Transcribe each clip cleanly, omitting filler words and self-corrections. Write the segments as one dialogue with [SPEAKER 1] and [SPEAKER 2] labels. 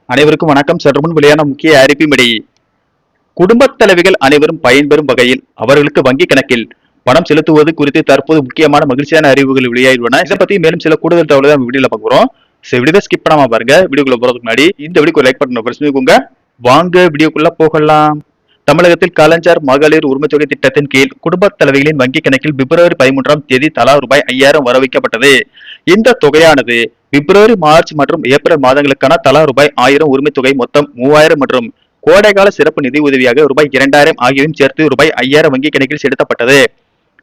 [SPEAKER 1] அனைவருக்கும் வணக்கம். சற்று முன் வெளியான முக்கிய அறிவிப்பின்படி குடும்பத் தலைவிகள் அனைவரும் பயன்பெறும் வகையில் அவர்களுக்கு வங்கி கணக்கில் பணம் செலுத்துவது குறித்து தற்போது முக்கியமான மகிழ்ச்சியான அறிவுகள் வெளியாகியுள்ளன. இதை பத்தி மேலும் சில கூடுதல் தகவல்கள் நம்ம வீடியோல பார்க்கிறோம். வீடியோ ஸ்கிப் பண்ணாம பாருங்க. வீடியோக்குள்ள போறதுக்கு முன்னாடி இந்த வீடியோக்கு லைக் பட்டன் பிரஸ் பண்ணிக்கோங்க. வாங்க வீடியோக்குள்ள போகலாம். தமிழகத்தில் கலைஞர் மகளிர் உரிமைத்தொகை திட்டத்தின் கீழ் குடும்பத் தலைவிகளின் வங்கி கணக்கில் பிப்ரவரி 13ஆம் தேதி தலா ரூபாய் 5000 வர வைக்கப்பட்டது. இந்த தொகையானது பிப்ரவரி, மார்ச் மற்றும் ஏப்ரல் மாதங்களுக்கான தலா ரூபாய் 1000 உரிமைத் தொகை மொத்தம் 3000 மற்றும் கோடைகால சிறப்பு நிதி உதவியாக ரூபாய் 2000 ஆகியவையும் சேர்த்து ரூபாய் 5000 வங்கி கணக்கில் செலுத்தப்பட்டது.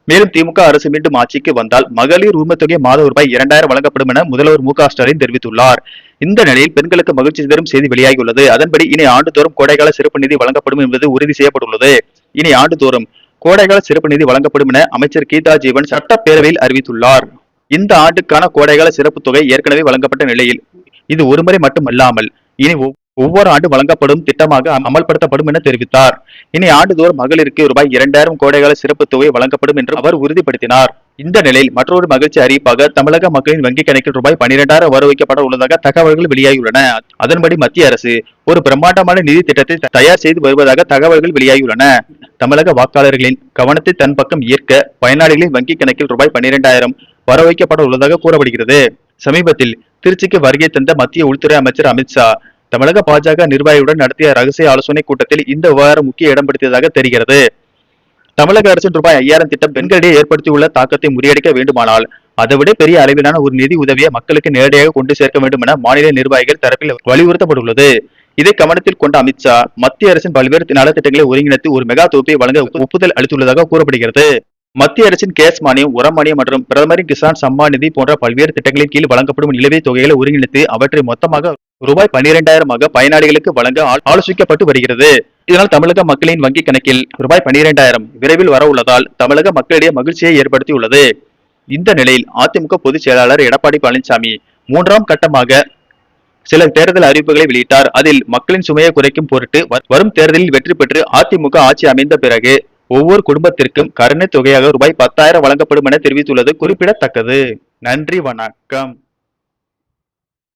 [SPEAKER 1] மேலும் திமுக அரசு மீண்டும் ஆட்சிக்கு வந்தால் மகளிர் உரிமைத் தொகை மாதம் ரூபாய் 2000 வழங்கப்படும் என முதல்வர் மு க ஸ்டாலின் தெரிவித்துள்ளார். இந்த நிலையில் பெண்களுக்கு மகிழ்ச்சி தரும் செய்தி வெளியாகியுள்ளது. அதன்படி இனி ஆண்டுதோறும் கோடைகால சிறப்பு நிதி வழங்கப்படும் என்பது உறுதி செய்யப்பட்டுள்ளது. இனி ஆண்டுதோறும் கோடைகால சிறப்பு நிதி வழங்கப்படும் என அமைச்சர் கீதா ஜீவன் சட்டப்பேரவையில் அறிவித்துள்ளார். இந்த ஆண்டுக்கான கோடைகால சிறப்பு தொகை ஏற்கனவே வழங்கப்பட்ட நிலையில் இது ஒருமுறை மட்டுமல்லாமல் இனி ஒவ்வொரு ஆண்டு வழங்கப்படும் திட்டமாக அமல்படுத்தப்படும் என தெரிவித்தார். இனி ஆண்டுதோறும் மகளிருக்கு ரூபாய் 2000 கோடைகால சிறப்பு தொகை வழங்கப்படும் என்று அவர் உறுதிப்படுத்தினார். இந்த நிலையில் மற்றொரு மகிழ்ச்சி அறிவிப்பாக தமிழக மக்களின் வங்கி கணக்கில் ரூபாய் 12000 வர வைக்கப்பட உள்ளதாக தகவல்கள் வெளியாகியுள்ளன. அதன்படி மத்திய அரசு ஒரு பிரம்மாண்டமான நிதி திட்டத்தை தயார் செய்து வருவதாக தகவல்கள் வெளியாகியுள்ளன. தமிழக வாக்காளர்களின் கவனத்தை தன் பக்கம் ஈர்க்க பயனாளிகளின் வங்கி கணக்கில் ரூபாய் 12000 வர வைக்கப்பட உள்ளதாக கூறப்படுகிறது. சமீபத்தில் திருச்சிக்கு வருகை தந்த மத்திய உள்துறை அமைச்சர் அமித்ஷா தமிழக பாஜக நிர்வாகியுடன் நடத்திய ரகசிய ஆலோசனை கூட்டத்தில் இந்த விவகாரம் முக்கிய இடம் பிடித்ததாக தெரிகிறது. தமிழக அரசின் ரூபாய் 5000 திட்டம் பெண்களிடையே ஏற்படுத்தியுள்ள தாக்கத்தை முறியடிக்க வேண்டுமானால் அதைவிட பெரிய அளவிலான ஒரு நிதி உதவியை மக்களுக்கு நேரடியாக கொண்டு சேர்க்க வேண்டும் என மாநில நிர்வாகிகள் தரப்பில் வலியுறுத்தப்பட்டுள்ளது. இதை கவனத்தில் கொண்ட அமித்ஷா மத்திய அரசின் பல்வேறு நலத்திட்டங்களை ஒருங்கிணைத்து ஒரு மெகா தொகுப்பை வழங்க ஒப்புதல் அளித்துள்ளதாக கூறப்படுகிறது. மத்திய அரசின் கேஸ் மானியம், உர மானியம் மற்றும் பிரதமரின் கிசான் சம்மான் நிதி போன்ற பல்வேறு திட்டங்களின் கீழ் வழங்கப்படும் நிலுவைத் தொகைகளை ஒருங்கிணைத்து அவற்றை மொத்தமாக ரூபாய் 12000 பயனாளிகளுக்கு வழங்க ஆலோசிக்கப்பட்டு வருகிறது. இதனால் தமிழக மக்களின் வங்கி கணக்கில் ரூபாய் 12000 விரைவில் வர உள்ளதால் தமிழக மக்களிடையே மகிழ்ச்சியை ஏற்படுத்தியுள்ளது. இந்த நிலையில் அதிமுக பொதுச் செயலாளர் எடப்பாடி பழனிசாமி 3ஆம் கட்டமாக சில தேர்தல் அறிவிப்புகளை வெளியிட்டார். அதில் மக்களின் சுமையை குறைக்கும் பொருட்டு வரும் தேர்தலில் வெற்றி பெற்று அதிமுக ஆட்சி அமைந்த பிறகு ஒவ்வொரு குடும்பத்திற்கும் கருணை தொகையாக ரூபாய் 10,000 வழங்கப்படும் என தெரிவித்துள்ளது குறிப்பிடத்தக்கது. நன்றி, வணக்கம்.